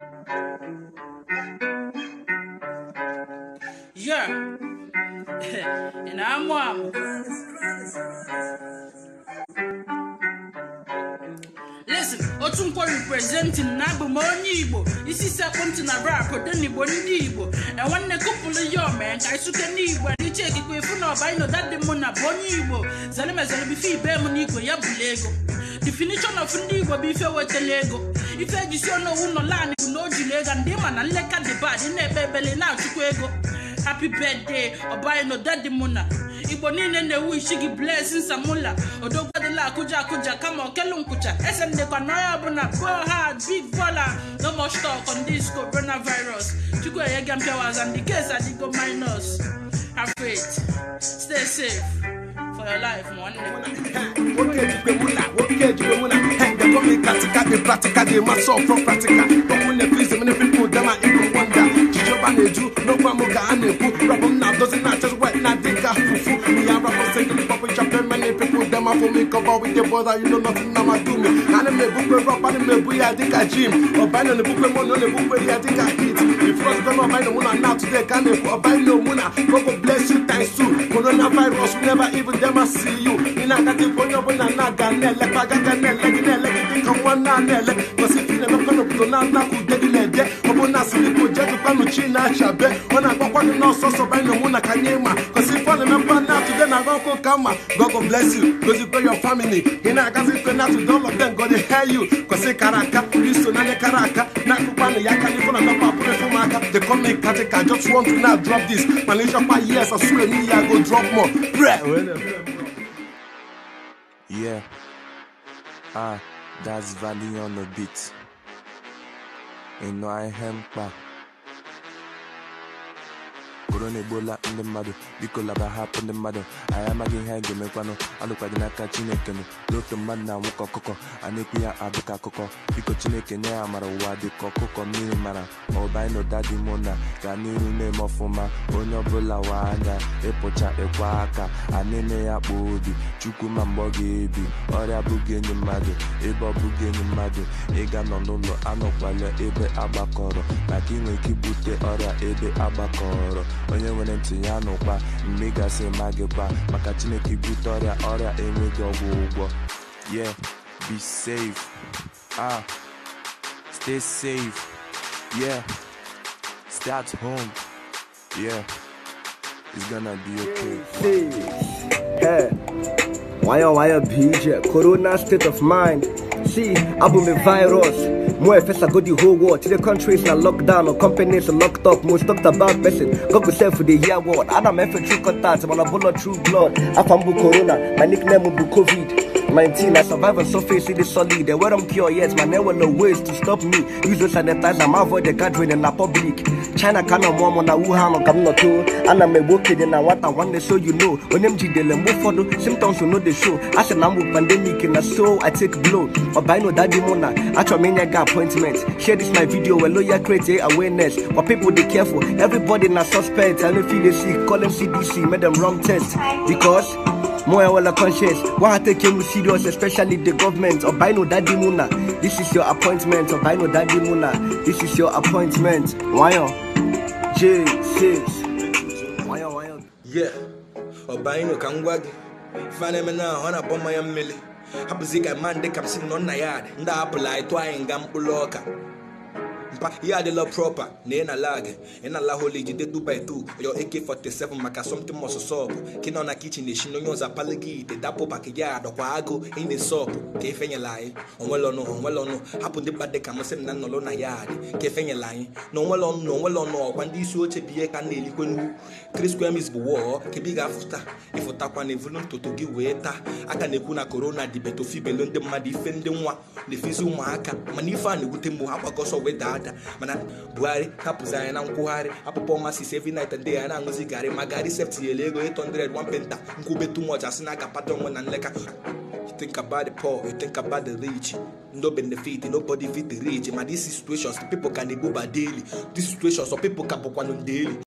Yeah. And I'm Listen, Otunko representing Nabumonyi Igbo. This is a continent rap, but then Igbo Igbo. And when the couple of your man, I took a Igbo, and you check it with I know that the Mona Boni Igbo. Zalema Zalabifi, Bemonigo, Yabulego. Definition of Igbo be fair with the Lego. If I just know no land, you know the leg and demon and leg at the bad in a belly now to Quego. Happy birthday, or buy no daddy Mona. Ibonine and the wish she blessings Samula, or don't the la Kuja, come on, Kelunkucha, SN the Panaya, go hard, big baller, no more stock on this coronavirus. To go again, and the case I go minus. Have faith, stay safe for your life, one doesn't not just wet, not dig up. Me, I'm rapping, singing, popping, chopping, many people, them up for me, cover with your brother, you know nothing, now I do me. Anime book, rock, anime boy, I think I gym. Or buy no book, no book, I think I eat. If you don't buy no one now today, can they buy no muna? God bless you, thanks to coronavirus, we never even them see you. In a got the point of an aganel, like I got a leg, come one nail, because if you never come up to Nana, who did it, upon us, we could just come to China, Shabe, when I got one and also buy no one. Because if you remember now, today I'm going to come. God bless you, because you pay your family. In a gas, if you not to all of them, God will hear you. Because they Karaka, you so Nane Karaka, Nakupana, Yakani, and they come make Kateka. Just want to now drop this. Malaysia 5 years, I swear me, I go drop more. Yeah. That's Valley on the beat. And no, I am back. Corona Ebola in the mother, because I happen the mother. I am again hanging me pano, I look like a chineken, look the man now, walk a coco, and if we are a coco, because chineken, Amara, the coco, mini mana, or by no daddy mona, can you name of Foma, Onyobola Wanda, Epocha, Equaka, Anene Abudi, Chukuma Bogibi, or a bugin the mother, Eba bugin the mother, Egan on Lolo, Anoquala, Ebe Abacoro, like in a kibute or Ebe Abacoro. Onye nwere ntị ya n'ụkpa mmega sị magịba maka Chineke ibute ọrịa enweghị ọgwụgwọ. Yeah, be safe. Stay safe. Yeah, stay at home. Yeah, it's gonna be okay. Hey, why BJ? Corona state of mind. See, album a virus. More first I go the whole world. Till the countries are locked down or companies are locked up. Most talked about person. God go save for the year world. Adam F true contact. I'm on a bullet true blood. Afambu Corona. My nickname will be COVID-19. I survive on surface, it is solid. They wear them cure, yes, man, there were no ways to stop me. Use those sanitizer, I'm avoid the gathering in the public. China cannot mom on a Wuhan or come not to. And I'm a working in a what I want to show you know. When MG de move for the symptoms, you know the show. I said, I'm with pandemic in a show, I take blow. Or by no daddy mona, actual mania appointment. Share this my video, where lawyer create awareness. But people they careful, everybody in a suspect. I don't feel they sick, call them CDC, made them wrong test. Because more well conscious. Why I take him serious, especially the government. Or by no daddy muna. This is your appointment. Or by no daddy muna. This is your appointment. Why J6. Why Yeah. Or by no kangwag. Fanny me now on a bomb my milli. Hapazika man de capsin on yard. Nda apply twine gam uloka. Yeah, the law proper, Nena lag, and a la holy did 2x2, your AK-47, maka something more soap. Kin on a kitchen, the shinons are palagi, the dapo backyard, or quago in the soap, Kefenya lie, on well or no, happen the bad decamasem nan alone yard, Kefenya line, no well on no, when this would be a candy, when Chris Graham is war, Kibig after, if you tap on a volume to give way, I can a corona debate to fibel the mad defending one, the physical marker, Manifan, the Gutimbo, Habagoso with that. Mana Buhari kapuza yana nkuhari hapo poma si every night and day ana ngozi gari magari safety lego 800 one penta nkube too much asina kapata ngona nleka. You think about the poor, you think about the rich. No benefit, nobody fit the rich. Man, these situations people can go by daily. These situations some people can book one on daily.